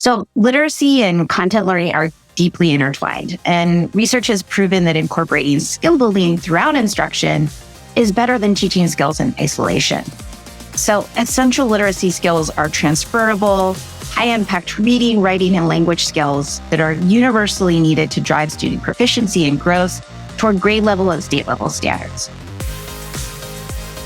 So literacy and content learning are deeply intertwined, and research has proven that incorporating skill building throughout instruction is better than teaching skills in isolation. So essential literacy skills are transferable, high-impact reading, writing, and language skills that are universally needed to drive student proficiency and growth toward grade level and state level standards.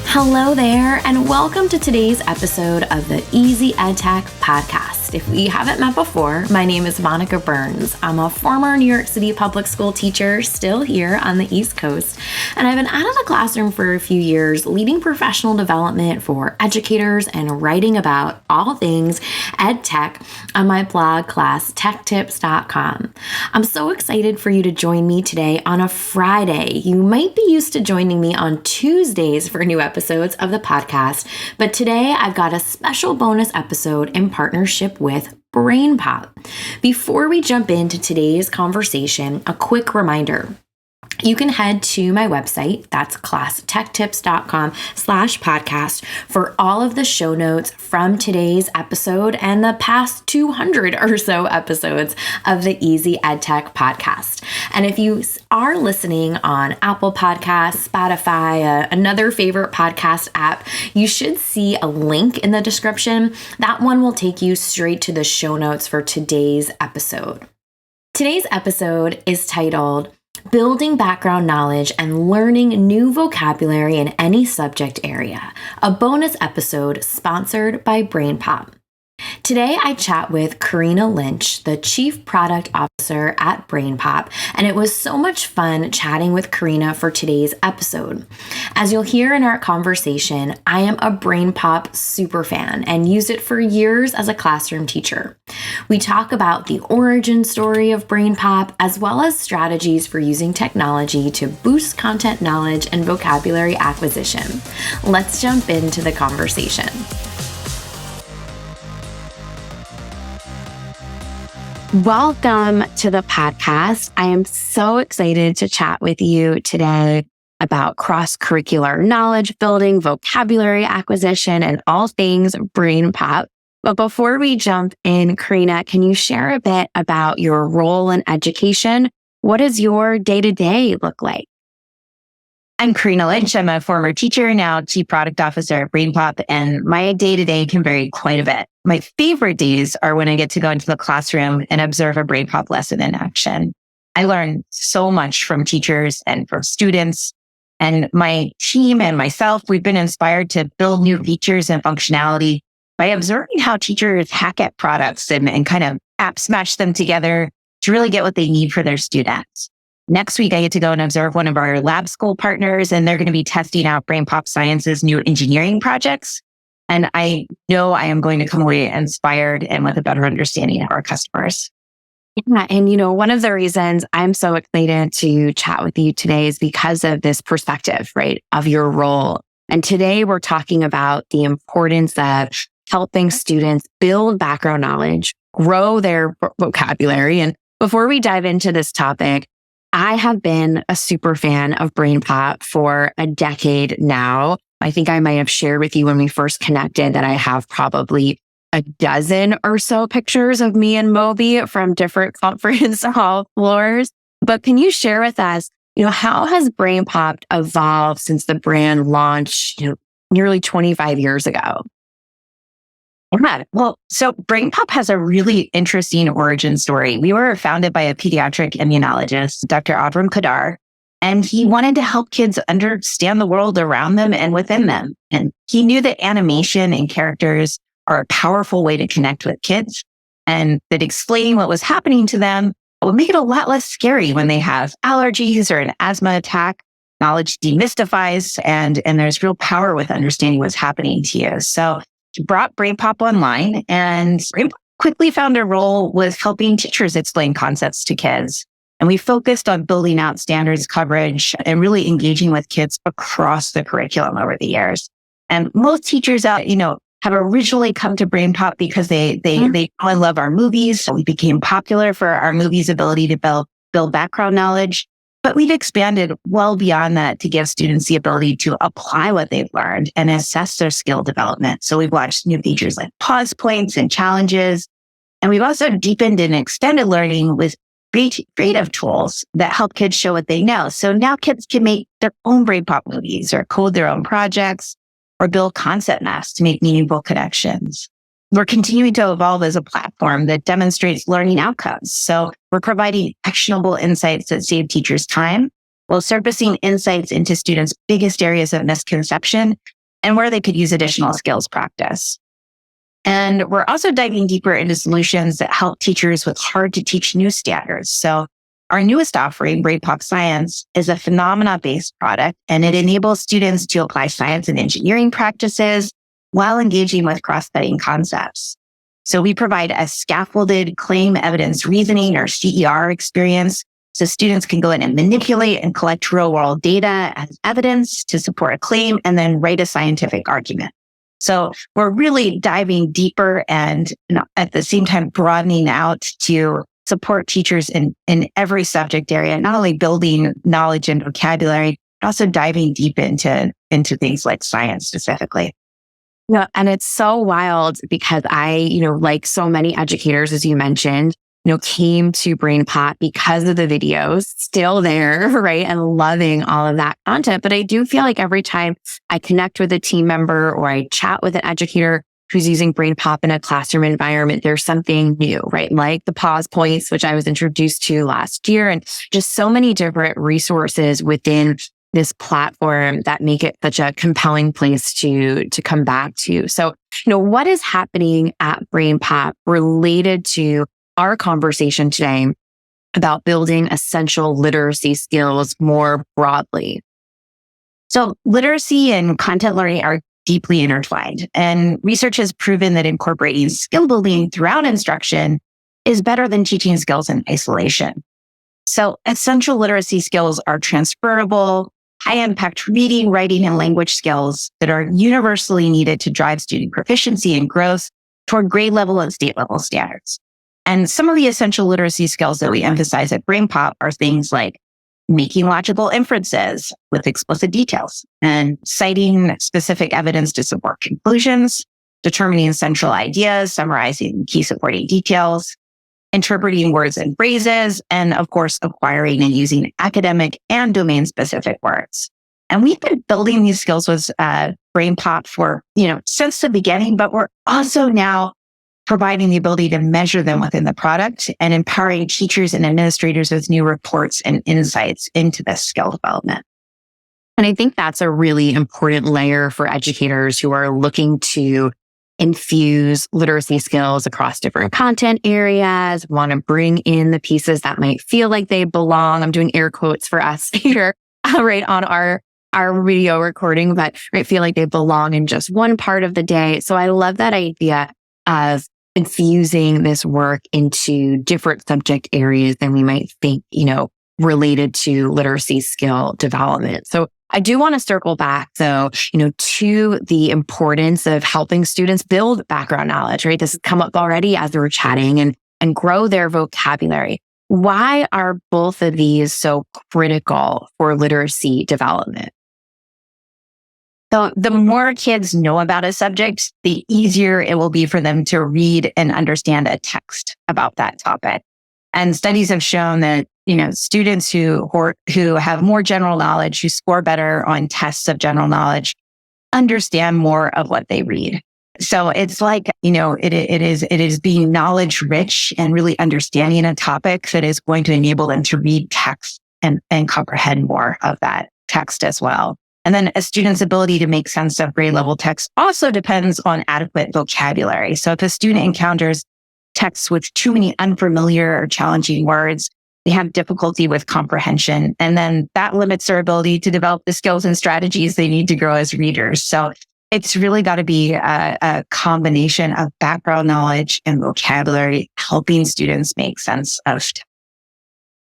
Hello there, and welcome to today's episode of the Easy EdTech podcast. If we haven't met before, my name is Monica Burns. I'm a former New York City public school teacher, still here on the East Coast, and I've been out of the classroom for a few years, leading professional development for educators and writing about all things EdTech on my blog, classtechtips.com. I'm so excited for you to join me today on a Friday. You might be used to joining me on Tuesdays for new episodes of the podcast, but today I've got a special bonus episode in partnership with BrainPOP. Before we jump into today's conversation, a quick reminder. You can head to my website, that's classtechtips.com/podcast, for all of the show notes from today's episode and the past 200 or so episodes of the Easy EdTech podcast. And if you are listening on Apple Podcasts, Spotify, another favorite podcast app, you should see a link in the description. That one will take you straight to the show notes for today's episode. Today's episode is titled Building Background Knowledge and Learning New Vocabulary in Any Subject Area, a bonus episode sponsored by BrainPOP. Today, I chat with Karina Linch, the Chief Product Officer at BrainPOP, and it was so much fun chatting with Karina for today's episode. As you'll hear in our conversation, I am a BrainPOP superfan and used it for years as a classroom teacher. We talk about the origin story of BrainPOP, as well as strategies for using technology to boost content knowledge and vocabulary acquisition. Let's jump into the conversation. Welcome to the podcast. I am so excited to chat with you today about cross-curricular knowledge building, vocabulary acquisition, and all things BrainPOP. But before we jump in, Karina, can you share a bit about your role in education? What does your day-to-day look like? I'm Karina Linch. I'm a former teacher, now Chief Product Officer at BrainPOP, and my day-to-day can vary quite a bit. My favorite days are when I get to go into the classroom and observe a BrainPOP lesson in action. I learn so much from teachers and from students, and my team and myself, we've been inspired to build new features and functionality by observing how teachers hack at products and kind of app smash them together to really get what they need for their students. Next week, I get to go and observe one of our lab school partners, and they're going to be testing out BrainPOP Science's new engineering projects. And I know I am going to come away inspired and with a better understanding of our customers. Yeah, and one of the reasons I'm so excited to chat with you today is because of this perspective, right, of your role. And today we're talking about the importance of helping students build background knowledge, grow their vocabulary. And before we dive into this topic, I have been a super fan of BrainPOP for a decade now. I think I might have shared with you when we first connected that I have probably a dozen or so pictures of me and Moby from different conference hall floors. But can you share with us, how has BrainPOP evolved since the brand launched, nearly 25 years ago? Yeah, well, so BrainPOP has a really interesting origin story. We were founded by a pediatric immunologist, Dr. Avram Kadar, and he wanted to help kids understand the world around them and within them. And he knew that animation and characters are a powerful way to connect with kids, and that explaining what was happening to them would make it a lot less scary when they have allergies or an asthma attack. Knowledge demystifies, and there's real power with understanding what's happening to you. So he brought BrainPOP online, and BrainPOP quickly found a role with helping teachers explain concepts to kids. And we focused on building out standards coverage and really engaging with kids across the curriculum over the years. And most teachers out, have originally come to BrainPOP because they really love our movies. So we became popular for our movies' ability to build background knowledge. But we've expanded well beyond that to give students the ability to apply what they've learned and assess their skill development. So we've launched new features like pause points and challenges. And we've also deepened in extended learning with creative tools that help kids show what they know. So now kids can make their own BrainPOP movies or code their own projects or build concept maps to make meaningful connections. We're continuing to evolve as a platform that demonstrates learning outcomes. So we're providing actionable insights that save teachers time while surfacing insights into students' biggest areas of misconception and where they could use additional skills practice. And we're also diving deeper into solutions that help teachers with hard to teach new standards. So our newest offering, BrainPOP Science, is a phenomena-based product, and it enables students to apply science and engineering practices while engaging with cross-cutting concepts. So we provide a scaffolded claim evidence reasoning or CER experience so students can go in and manipulate and collect real-world data as evidence to support a claim and then write a scientific argument. So we're really diving deeper and at the same time broadening out to support teachers in every subject area, not only building knowledge and vocabulary, but also diving deep into things like science specifically. Yeah, and it's so wild because I, like so many educators, as you mentioned, came to BrainPOP because of the videos, still there, right? And loving all of that content. But I do feel like every time I connect with a team member or I chat with an educator who's using BrainPOP in a classroom environment, there's something new, right? Like the pause points, which I was introduced to last year, and just so many different resources within this platform that make it such a compelling place to come back to. So, what is happening at BrainPOP related to our conversation today about building essential literacy skills more broadly? So literacy and content learning are deeply intertwined, and research has proven that incorporating skill building throughout instruction is better than teaching skills in isolation. So essential literacy skills are transferable, high-impact reading, writing, and language skills that are universally needed to drive student proficiency and growth toward grade level and state level standards. And some of the essential literacy skills that we emphasize at BrainPOP are things like making logical inferences with explicit details and citing specific evidence to support conclusions, determining central ideas, summarizing key supporting details, interpreting words and phrases, and of course, acquiring and using academic and domain-specific words. And we've been building these skills with BrainPOP for, since the beginning, but we're also now providing the ability to measure them within the product and empowering teachers and administrators with new reports and insights into this skill development. And I think that's a really important layer for educators who are looking to infuse literacy skills across different content areas, want to bring in the pieces that might feel like they belong. I'm doing air quotes for us here, right on our video recording, but right, feel like they belong in just one part of the day. So I love that idea of infusing this work into different subject areas than we might think, related to literacy skill development. So I do want to circle back though, to the importance of helping students build background knowledge, right? This has come up already as we were chatting and grow their vocabulary. Why are both of these so critical for literacy development? So the more kids know about a subject, the easier it will be for them to read and understand a text about that topic. And studies have shown that, students who have more general knowledge, who score better on tests of general knowledge, understand more of what they read. So it's like, it is being knowledge rich and really understanding a topic that is going to enable them to read text and comprehend more of that text as well. And then a student's ability to make sense of grade level text also depends on adequate vocabulary. So if a student encounters texts with too many unfamiliar or challenging words, they have difficulty with comprehension. And then that limits their ability to develop the skills and strategies they need to grow as readers. So it's really got to be a combination of background knowledge and vocabulary, helping students make sense of text.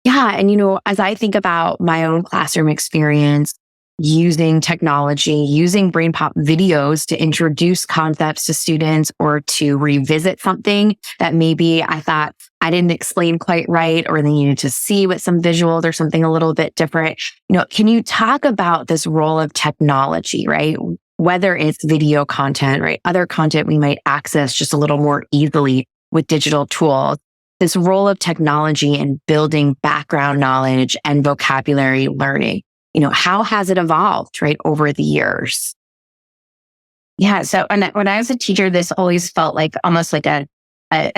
Yeah. And, as I think about my own classroom experience, using technology, using BrainPOP videos to introduce concepts to students or to revisit something that maybe I thought I didn't explain quite right, or they needed to see with some visuals or something a little bit different. Can you talk about this role of technology, right? Whether it's video content, right? Other content we might access just a little more easily. with digital tools, this role of technology in building background knowledge and vocabulary learning, how has it evolved, right, over the years? Yeah. So when I was a teacher, this always felt like almost like a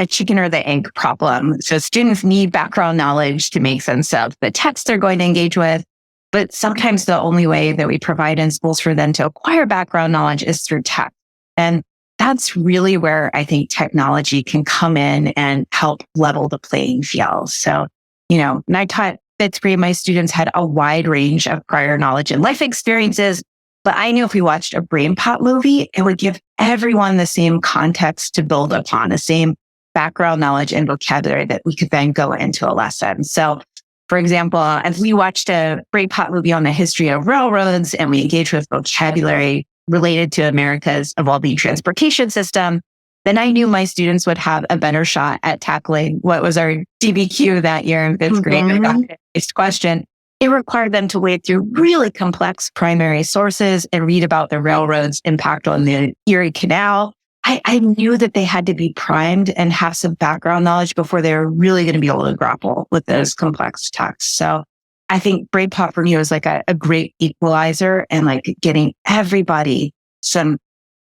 chicken or the egg problem. So students need background knowledge to make sense of the text they're going to engage with. But sometimes the only way that we provide in schools for them to acquire background knowledge is through tech. And that's really where I think technology can come in and help level the playing field. So, when I taught fifth grade, my students had a wide range of prior knowledge and life experiences. But I knew if we watched a BrainPOP movie, it would give everyone the same context to build upon, the same background knowledge and vocabulary that we could then go into a lesson. So, for example, if we watched a BrainPOP movie on the history of railroads and we engaged with vocabulary related to America's evolving transportation system, then I knew my students would have a better shot at tackling what was our DBQ that year in fifth grade. I got the next question. It required them to wade through really complex primary sources and read about the railroad's impact on the Erie Canal. I knew that they had to be primed and have some background knowledge before they were really going to be able to grapple with those complex texts. So I think BrainPOP for me was like a great equalizer and like getting everybody some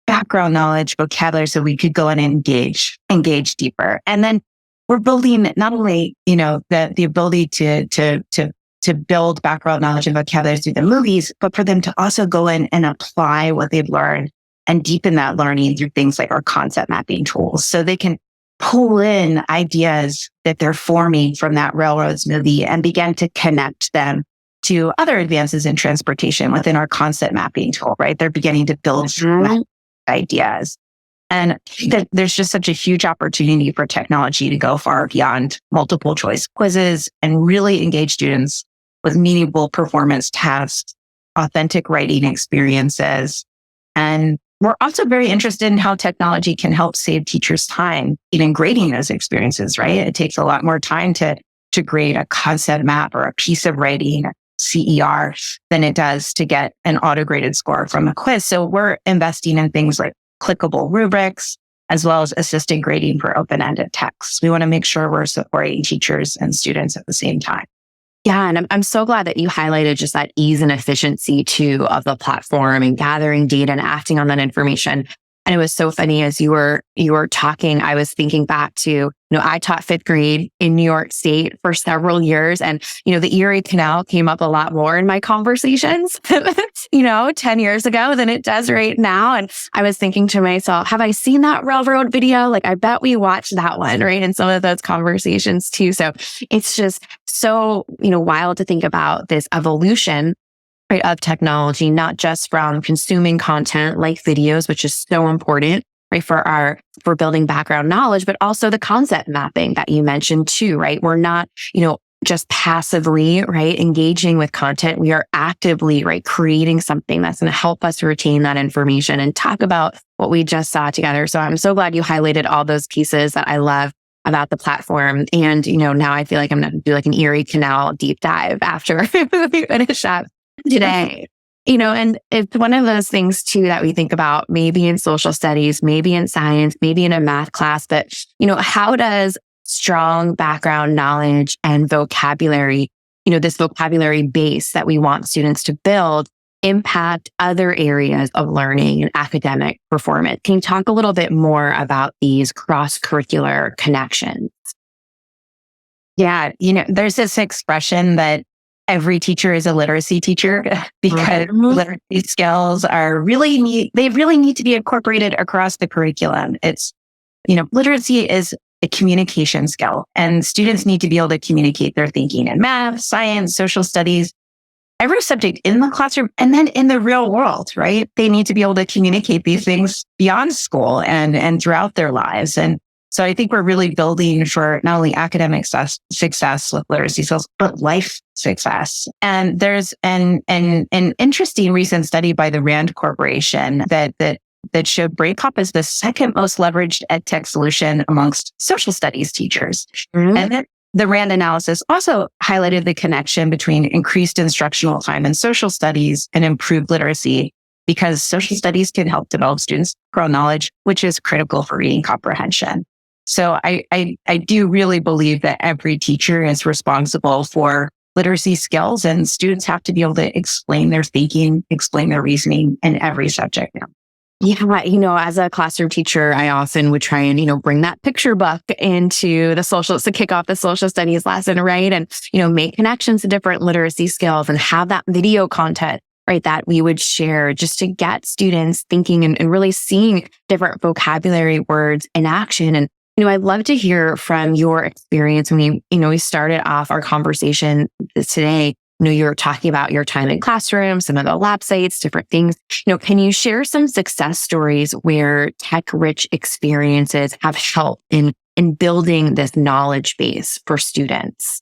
background knowledge, vocabulary, so we could go and engage deeper. And then we're building not only, the ability to build background knowledge and vocabulary through the movies, but for them to also go in and apply what they've learned and deepen that learning through things like our concept mapping tools. So they can pull in ideas that they're forming from that railroads movie and begin to connect them to other advances in transportation within our concept mapping tool, right? They're beginning to build ideas. And I think that there's just such a huge opportunity for technology to go far beyond multiple choice quizzes and really engage students with meaningful performance tasks, authentic writing experiences. And we're also very interested in how technology can help save teachers time in grading those experiences, right? It takes a lot more time to grade a concept map or a piece of writing, CER, than it does to get an auto-graded score from a quiz. So we're investing in things like clickable rubrics, as well as assistant grading for open-ended texts. We want to make sure we're supporting teachers and students at the same time. Yeah. And I'm so glad that you highlighted just that ease and efficiency too of the platform and gathering data and acting on that information. And it was so funny as you were talking, I was thinking back to, I taught fifth grade in New York State for several years. And, the Erie Canal came up a lot more in my conversations, 10 years ago than it does right now. And I was thinking to myself, have I seen that railroad video? Like, I bet we watched that one, right? In some of those conversations too. So it's just so, wild to think about this evolution, right, of technology, not just from consuming content like videos, which is so important, right, for building background knowledge, but also the concept mapping that you mentioned too, right? We're not, just passively, right, engaging with content. We are actively, right, creating something that's going to help us retain that information and talk about what we just saw together. So I'm so glad you highlighted all those pieces that I love about the platform. And, now I feel like I'm going to do like an Erie Canal deep dive after we finish up today. And it's one of those things too that we think about maybe in social studies, maybe in science, maybe in a math class, but, how does strong background knowledge and vocabulary, this vocabulary base that we want students to build impact other areas of learning and academic performance? Can you talk a little bit more about these cross-curricular connections? Yeah. There's this expression that every teacher is a literacy teacher because literacy skills they really need to be incorporated across the curriculum. It's, literacy is a communication skill and students need to be able to communicate their thinking in math, science, social studies, every subject in the classroom and then in the real world, right? They need to be able to communicate these things beyond school and throughout their lives. And so I think we're really building for not only academic success with literacy skills, but life success. And there's an interesting recent study by the Rand Corporation that showed BrainPOP is the second most leveraged EdTech solution amongst social studies teachers. Mm-hmm. And then the Rand analysis also highlighted the connection between increased instructional time in social studies and improved literacy, because social studies can help develop students' background knowledge, which is critical for reading comprehension. So I do really believe that every teacher is responsible for literacy skills, and students have to be able to explain their thinking, explain their reasoning in every subject now. Yeah, as a classroom teacher, I often would try and, bring that picture book into the to kick off the social studies lesson, right? And, make connections to different literacy skills and have that video content, right, that we would share just to get students thinking and really seeing different vocabulary words in action. And, I'd love to hear from your experience when we started off our conversation today. You were talking about your time in classroom, some of the lab sites, different things. Can you share some success stories where tech-rich experiences have helped in building this knowledge base for students?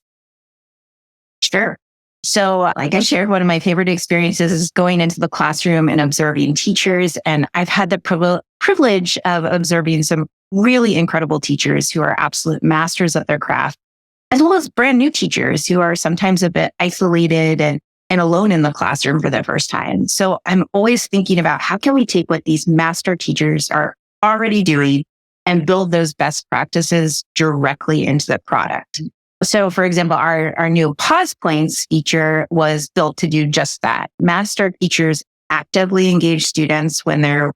Sure. So like I shared, one of my favorite experiences is going into the classroom and observing teachers. And I've had the privilege of observing some really incredible teachers who are absolute masters of their craft, as well as brand new teachers who are sometimes a bit isolated and alone in the classroom for the first time. So I'm always thinking about how can we take what these master teachers are already doing and build those best practices directly into the product. So for example, our new pause points feature was built to do just that. Master teachers actively engage students when they're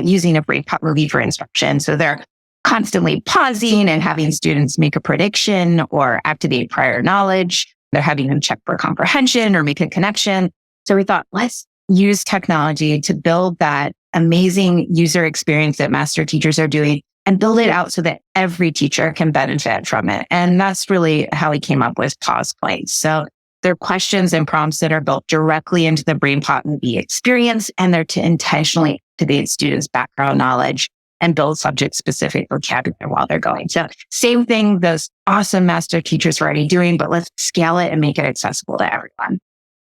using a BrainPOP review for instruction. So they're constantly pausing and having students make a prediction or activate prior knowledge. They're having them check for comprehension or make a connection. So we thought, let's use technology to build that amazing user experience that master teachers are doing and build it out so that every teacher can benefit from it. And that's really how we came up with pause points. So they're questions and prompts that are built directly into the BrainPOP movie experience, and they're to intentionally activate students' background knowledge and build subject-specific vocabulary while they're going. So same thing those awesome master teachers are already doing, but let's scale it and make it accessible to everyone.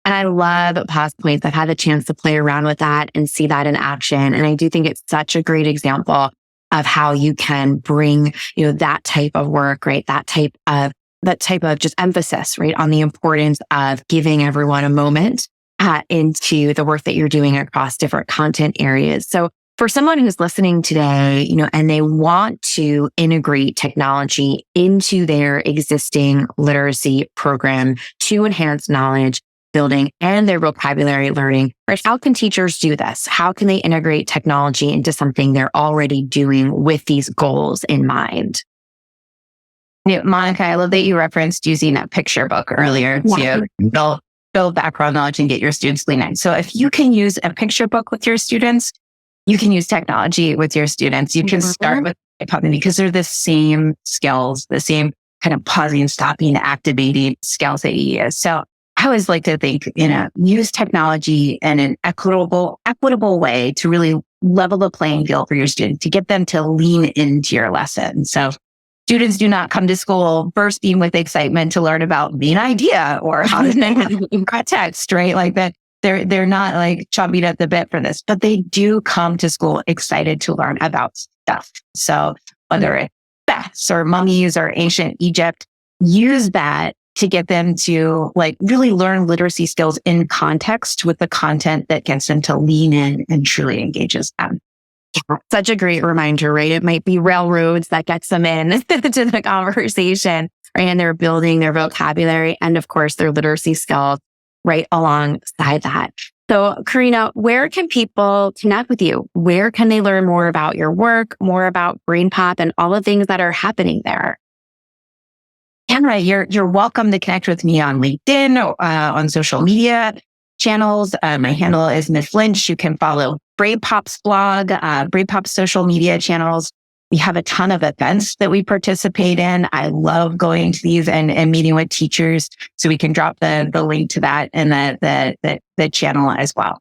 And I love pause points. I've had the chance to play around with that and see that in action. And I do think it's such a great example of how you can bring, that type of work, right? That type of just emphasis, right, on the importance of giving everyone a moment into the work that you're doing across different content areas. So for someone who's listening today, and they want to integrate technology into their existing literacy program to enhance knowledge building and their vocabulary learning, right? How can teachers do this? How can they integrate technology into something they're already doing with these goals in mind? Monica, I love that you referenced using that picture book earlier to build background knowledge and get your students learning. So if you can use a picture book with your students, you can use technology with your students. You can start with because they're the same skills, the same kind of pausing, stopping, activating skills that you use. So I always like to think, use technology in an equitable way to really level the playing field for your students, to get them to lean into your lesson. So students do not come to school bursting with excitement to learn about main idea or how to think text, right? Like that. They're not like chomping at the bit for this, but they do come to school excited to learn about stuff. So whether it's baths or mummies or ancient Egypt, use that to get them to really learn literacy skills in context with the content that gets them to lean in and truly engages them. Yeah, such a great reminder, right? It might be railroads that gets them in to the conversation, right? And they're building their vocabulary and of course their literacy skills right alongside that. So Karina, where can people connect with you? Where can they learn more about your work, more about BrainPOP and all the things that are happening there? Yeah, you're welcome to connect with me on LinkedIn, on social media channels. My handle is Miss Linch. You can follow BrainPOP's blog, BrainPOP's social media channels. We have a ton of events that we participate in. I love going to these and meeting with teachers. So we can drop the link to that in the channel as well.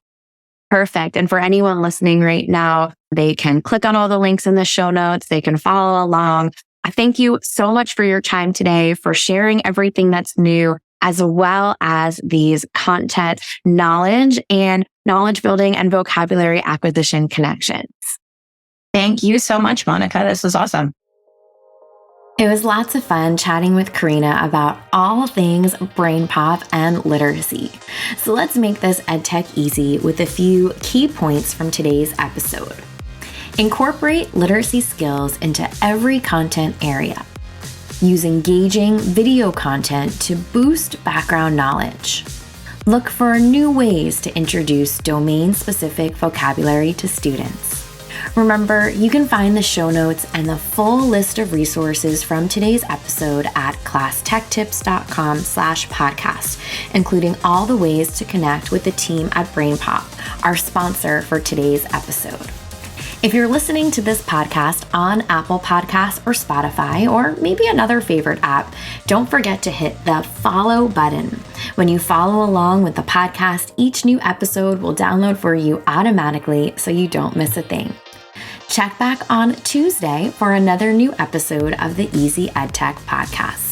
Perfect. And for anyone listening right now, they can click on all the links in the show notes. They can follow along. I thank you so much for your time today, for sharing everything that's new, as well as these content knowledge building and vocabulary acquisition connections. Thank you so much, Monica. This was awesome. It was lots of fun chatting with Karina about all things BrainPOP and literacy. So let's make this EdTech easy with a few key points from today's episode. Incorporate literacy skills into every content area. Use engaging video content to boost background knowledge. Look for new ways to introduce domain-specific vocabulary to students. Remember, you can find the show notes and the full list of resources from today's episode at classtechtips.com/podcast, including all the ways to connect with the team at BrainPOP, our sponsor for today's episode. If you're listening to this podcast on Apple Podcasts or Spotify, or maybe another favorite app, don't forget to hit the follow button. When you follow along with the podcast, each new episode will download for you automatically so you don't miss a thing. Check back on Tuesday for another new episode of the Easy EdTech podcast.